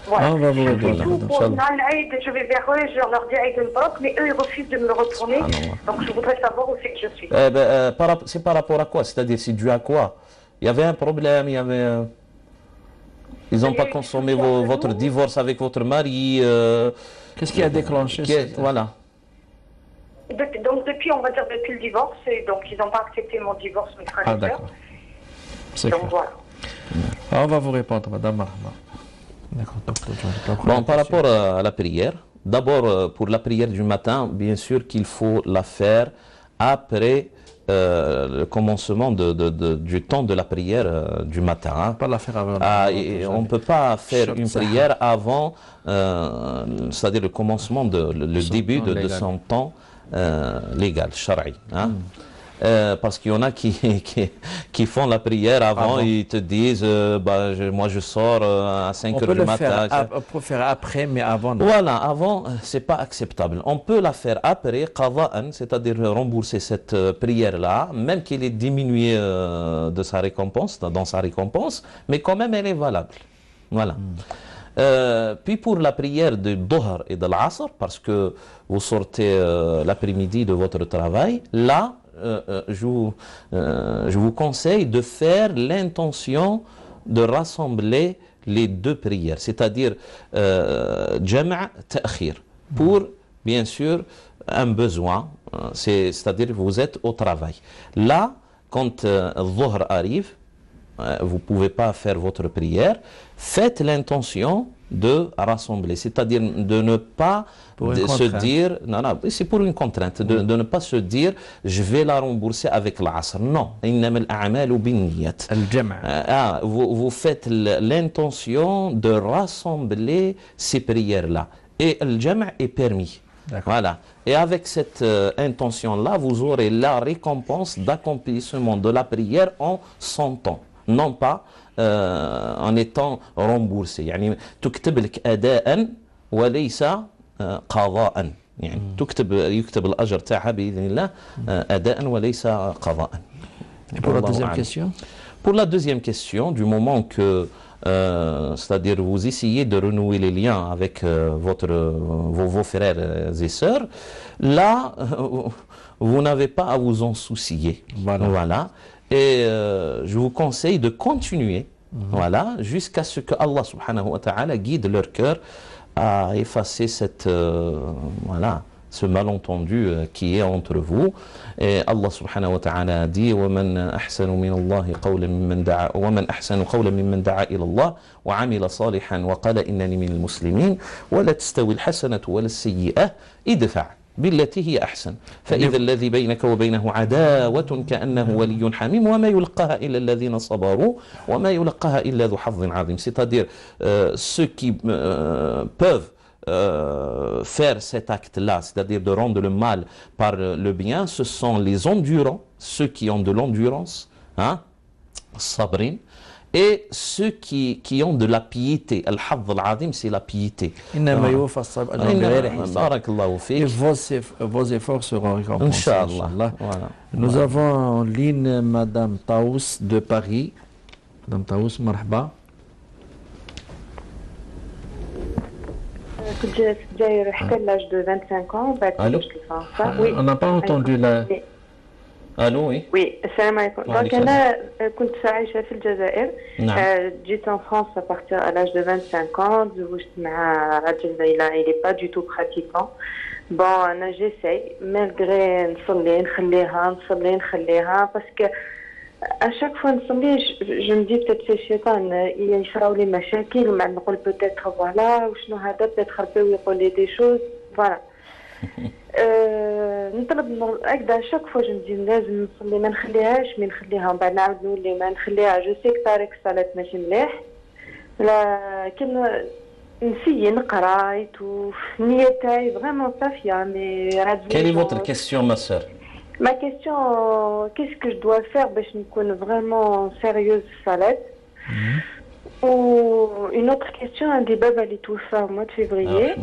Voilà. On va vous répondre. Je vais vers eux, je leur dis Aïd al-Barak, mais eux ils refusent de me le retourner. Donc je voudrais savoir où c'est que je suis. C'est par rapport à quoi? C'est-à-dire c'est dû à quoi? Il y avait un problème, il y avait... Ils n'ont pas consommé votre divorce avec votre mari. Qu'est-ce qui a déclenché Voilà. Donc depuis, on va dire depuis le divorce, et donc ils n'ont pas accepté mon divorce, mes frères et sœurs. D'accord. Donc voilà. On va vous répondre, madame Marhaba. Bon, par rapport à la prière, d'abord pour la prière du matin, bien sûr qu'il faut la faire après le commencement du temps de la prière du matin. Hein. Pas la faire avant. On ne peut pas faire une prière avant, c'est-à-dire le commencement, le début de son temps légal, shara'i. Hein. Parce qu'il y en a qui font la prière avant, ils te disent moi je sors à 5 heures du matin. On peut faire après, mais avant. Voilà, avant, c'est pas acceptable. On peut la faire après, qada'an, c'est-à-dire rembourser cette prière-là, même qu'elle est diminuée de sa récompense, dans sa récompense, mais quand même elle est valable. Voilà. Puis pour la prière de Dhuhr et de l'Asr, parce que vous sortez l'après-midi de votre travail, là, je vous conseille de faire l'intention de rassembler les deux prières, c'est-à-dire Jama' Ta'khir, pour bien sûr un besoin, c'est-à-dire vous êtes au travail. Là, quand Dhuhr arrive, vous ne pouvez pas faire votre prière, faites l'intention de rassembler, c'est-à-dire de ne pas se dire, non, c'est pour une contrainte, de ne pas se dire, je vais la rembourser avec l'Asr. Non, vous faites l'intention de rassembler ces prières-là. Et le jama' est permis. Voilà. Et avec cette intention-là, vous aurez la récompense d'accomplissement de la prière en son temps. Non pas en étant remboursé. يعني تكتب لك أداء وليس قضاء. يعني يكتب الأجر تاعها بإذن الله أداء وليس قضاء. Et pour la deuxième question? Pour la deuxième question, du moment que c'est-à-dire vous essayez de renouer les liens avec vos frères et sœurs, là, vous n'avez pas à vous en soucier. Voilà. Et je vous conseille de continuer, voilà, jusqu'à ce que Allah subhanahu wa ta'ala guide leur cœur à effacer ce malentendu qui est entre vous. Et Allah subhanahu wa ta'ala a dit وَمَنْ أَحْسَنُ مِنَ اللَّهِ قَوْلًا مِمَّنْ دَعَا إِلَى اللَّهِ وَعَمِلَ صَالِحًا وَقَالَ إِنَّنِي مِنَ الْمُسْلِمِينَ وَلَا تَسْتَوِي الْحَسَنَةُ وَلَا السَّيِّئَةُ ادْفَعْ بالتي هي أحسن. فإذا الذي بينك وبينه عداوة كأنه ولي حميم وما يلقاها إلا الذين صبروا وما يلقاها إلا ذو حظ عظيم. C'est-à-dire ceux qui peuvent faire cet acte-là, c'est-à-dire de rendre le mal par le bien, ce sont les endurants, ceux qui ont de l'endurance, hein, sabrin, et ceux qui ont de la piété. Al-Hadh al-Azim, c'est la piété. Et vos efforts seront récompensés. Inch'Allah. Voilà. Nous avons en ligne Madame Taous de Paris. Madame Taous, marhaba. Jusqu'à l'âge de 25 ans. Allô? On n'a pas entendu la... Allô, oui. Oui, salam alaikum. Donc, أنا كنت عايشة في الجزائر. جيت en France à partir à l'âge de 25 ans. تزوجت مع راجل il est pas du tout pratiquant. Bon, أنا j'essaye malgré نصلي نخليها parce que à chaque fois نصلي je me dis peut-être c'est الشيطان يشراو لي مشاكل وما نقول peut-être voilà وشنو هذا peut-être ربي يقول لي des choses voilà. نطلب هكذا شاك فوا جندي لازم نصلي ما نخليهاش نخليها من بعد نعاود نولي ما نخليها جو سيك طريق الصلاة ماشي مليح لكن نسيي نقرا نية تاعي فريمون صافية مي Quelle est votre question, ma sœur? Ma question, qu'est-ce que je dois faire باش نكون vraiment sérieuse في الصلاة ou une autre question عندي بابا اللي توفى au mois de février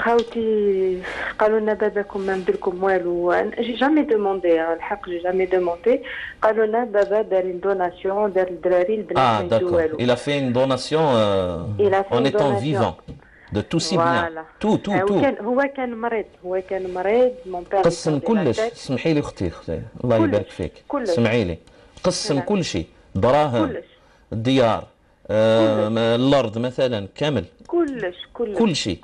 خاوتي قالوا لنا باباكم ما ندير لكم والو جي جامي دوموندي الحق جي جامي دوموندي قالوا لنا بابا دار une donation دار الدراري البنات ما يديروا والو. Il a fait une donation en étant vivant de tous ses biens. tout. هو كان مريض مون بير قسم كلش. اسمحي لي اختي الله يبارك فيك. اسمعي لي قسم كل شيء دراهم الديار الارض مثلا كامل كل شيء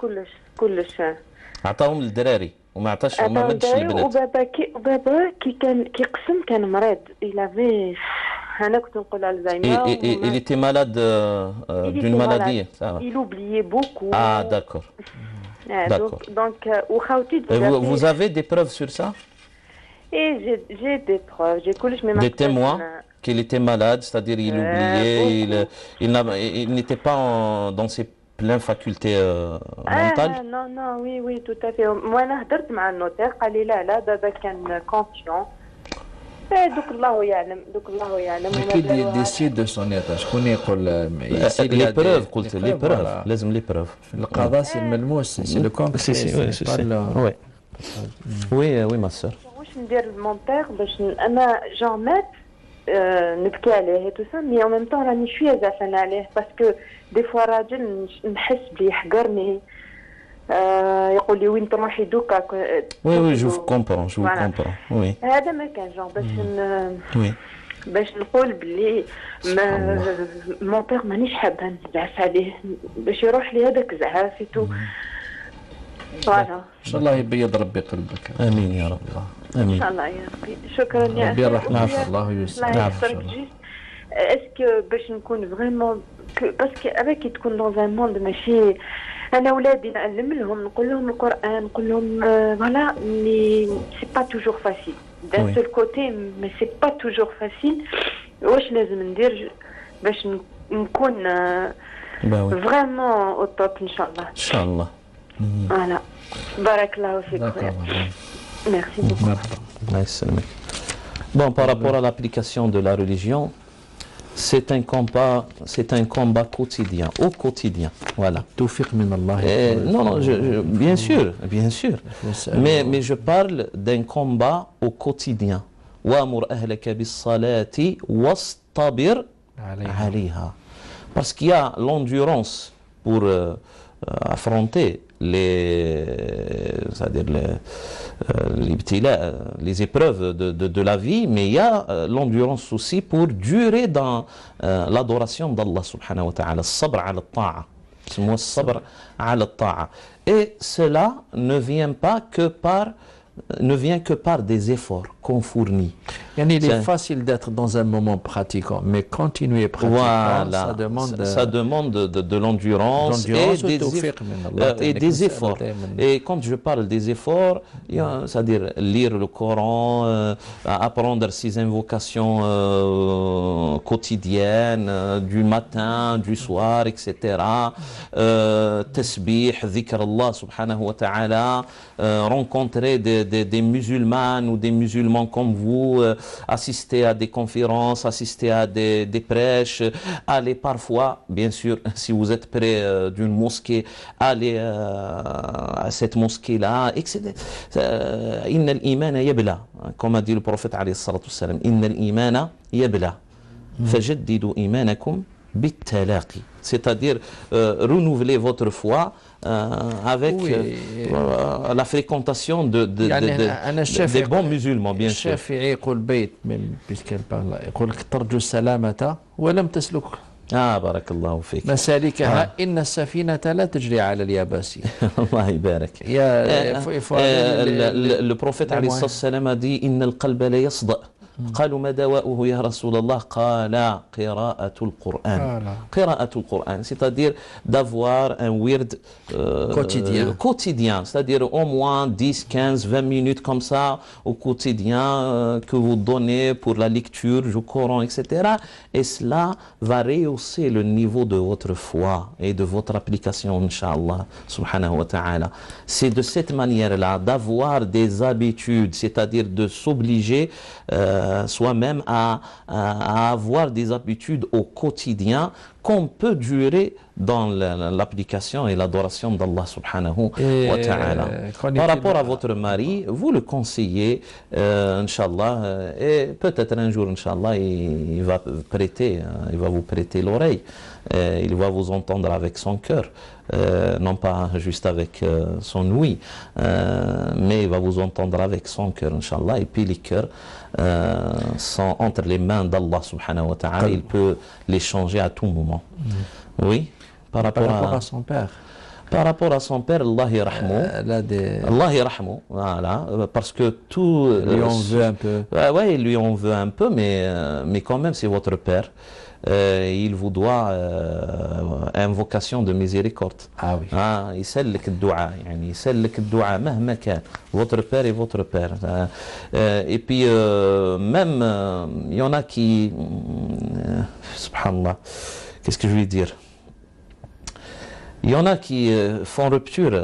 عطاهم للدراري وما عطاش وما مدش للبنات. وبابا كي قسم كان مريض الى انا كنت نقول الزهايمر il était malade d'une maladie. il oubliait beaucoup. Ah d'accord. Donc وخاوتي vous avez des preuves sur ça? Et j'ai des preuves, j'ai كلش مي des témoins qu'il était malade, c'est-à-dire il oubliait, il n'était pas dans ses pleines facultés mentales. Non, oui, tout à fait. Moi, أنا هدرت مع النوتير قال لي لا بابا كان conscient. دوك الله يعلم. Qui décide de son état? شكون يقول؟ Les preuves قلت les preuves. لازم les preuves. القضاء c'est الملموس, c'est le concret. Oui, ma sœur. واش ندير المونتير باش أنا جون مات نبكي عليه تو سا مي ان ميم طون راني شويه زعفانه عليه باسكو دي فوا راجل نحس بلي يحقرني يقول لي وين تروحي دوكا. وي جو كومبرون وي هذا ما كان جون باش نقول بلي مون بيغ مانيش حابه نزعف عليه باش يروح لي هذاك زعافيتو. فوالا ان شاء الله يبيض ربي قلبك. امين يا رب. امين ان شاء الله يا ربي. شكرا يا ربي يرحمك. الله يسلمك. اسكو باش نكون فريمون باسكو avec كي تكون dans un monde ماشي انا ولادي نعلم لهم نقول لهم القران نقول لهم فوالا مي سي با توجور فاسيل d'un seul côté mais c'est pas toujours facile. واش لازم ندير باش نكون فريمون او توب ان شاء الله. ان شاء الله. Voilà. Barakallahu fik. Merci beaucoup. Bon, par rapport à l'application de la religion, c'est un combat quotidien, au quotidien. Voilà. Non, bien sûr. Mais je parle d'un combat au quotidien. وَأَمُرْ أَهْلَكَ بِالصَّلَاةِ وَاسْطَبِرْ عَلَيْهَا. Parce qu'il y a l'endurance pour affronter les épreuves de la vie, mais il y a l'endurance aussi pour durer dans l'adoration d'Allah subhanahu wa ta'ala. Sabr ala ta'a. C'est moi sabr ala ta'a. Et cela ne vient pas que par ne vient que par des efforts qu'on fournit. Il est facile d'être dans un moment pratiquant, mais continuer pratiquant, voilà, ça demande de l'endurance et des efforts. Et quand je parle des efforts, c'est-à-dire lire le Coran, apprendre ses invocations quotidiennes, du matin, du soir, etc. Tasbih, dhikr Allah subhanahu wa ta'ala, rencontrer des musulmanes ou des musulmans comme vous, assister à des conférences, assister à des prêches, aller parfois, bien sûr, si vous êtes près d'une mosquée, aller à cette mosquée-là, etc. Inna al-imana yabla, comme a dit le prophète alayhi salatu wassalam, Inna al-imana yabla, fajaddidu imanakum bit-talaqi. C'est-à-dire renouveler votre foi avec la fréquentation des bons musulmans, bien sûr. الشافعي يقول بيت puisqu'elle parle là يقول لك ترجو السلامة ولم تسلك بارك الله فيك مسالكها إن السفينة لا تجري على اليابس. الله يبارك. Le prophète عليه الصلاة والسلام a dit إن القلب لا يصدأ. قالوا ما دواؤه يا رسول الله قال قراءة القرآن. قراءة القرآن, c'est-à-dire d'avoir un wird quotidien, c'est-à-dire au moins 10, 15, 20 minutes comme ça au quotidien que vous donnez pour la lecture du Coran, etc. Et cela va rehausser le niveau de votre foi et de votre application, Inch'Allah, subhanahu wa ta'ala. C'est de cette manière-là d'avoir des habitudes, c'est-à-dire de s'obliger soi-même à avoir des habitudes au quotidien qu'on peut durer dans l'application et l'adoration d'Allah subhanahu wa ta'ala. Par rapport à votre mari, vous le conseillez, Inch'Allah, et peut-être un jour, Inch'Allah, il va vous prêter l'oreille, il va vous entendre avec son cœur. Non pas juste avec son ouïe, mais il va vous entendre avec son cœur, Inch'Allah, et puis les cœurs sont entre les mains d'Allah subhanahu wa ta'ala, il peut les changer à tout moment. Oui, par rapport à son père. Par rapport à son père, Allah yarhamou. Allah yarhamou, voilà, parce que tout... lui en veut un peu. Oui, il lui en veut un peu, mais quand même c'est votre père. Il vous doit invocation de miséricorde. Ah oui. يسلك الدعاء, يعني يسلك الدعاء مهما كان. Votre père est votre père. Et puis même il y en a qui, subhanallah, qu'est-ce que je vais dire? Il y en a qui font rupture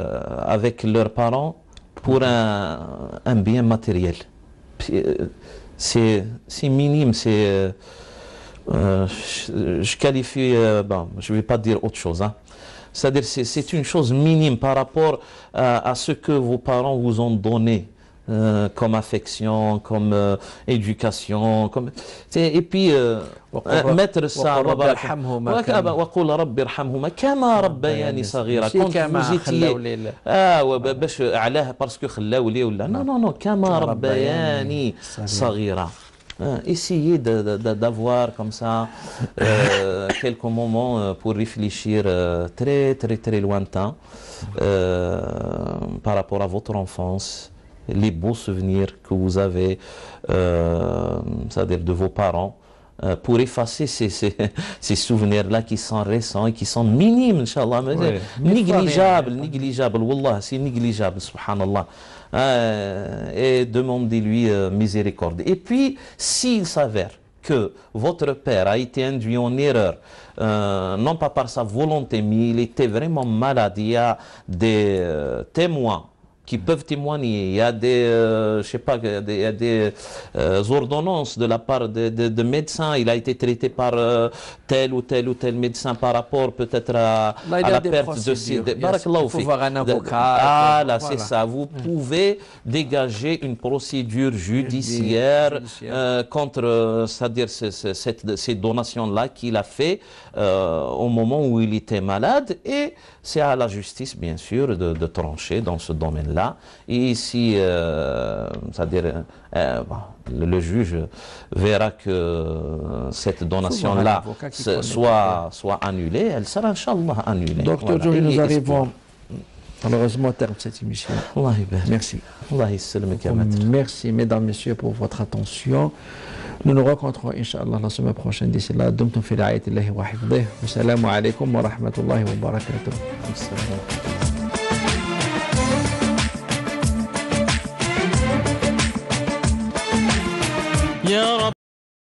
avec leurs parents pour un bien matériel. C'est minime, c'est je qualifie, je ne vais pas dire autre chose. C'est-à-dire c'est une chose minime par rapport à ce que vos parents vous ont donné comme affection, comme éducation, et puis mettre ça quand vous étiez parce que non كما ربياني صغيرا. Essayez d'avoir comme ça quelques moments pour réfléchir très lointain par rapport à votre enfance, les beaux souvenirs que vous avez, c'est-à-dire de vos parents, pour effacer ces souvenirs-là qui sont récents et qui sont minimes, Inch'Allah, négligeables, Wallah, c'est négligeable, subhanallah. Et demandez-lui miséricorde. Et puis, s'il s'avère que votre père a été induit en erreur, non pas par sa volonté, mais il était vraiment malade, il y a des témoins qui peuvent témoigner, il y a des, je sais pas, il y a des ordonnances de la part de médecins, il a été traité par tel ou tel médecin par rapport peut-être à la perte de ses... Il faut voir un avocat. Là, c'est ça, vous pouvez dégager une procédure judiciaire contre, c'est-à-dire ces donations-là qu'il a fait au moment où il était malade, et c'est à la justice, bien sûr, de trancher dans ce domaine-là. Et si, c'est-à-dire, le juge verra que cette donation-là soit annulée, elle sera, Inch'Allah, annulée. Donc, aujourd'hui, nous arrivons malheureusement au terme de cette émission. Merci. Merci, mesdames, messieurs, pour votre attention. Nous nous rencontrons, Inch'Allah, la semaine prochaine. D'ici là, dumtum fi ra'ayatillahi wa hifdih. Wassalamu alaikum wa rahmatullahi wa barakatuh. يا رب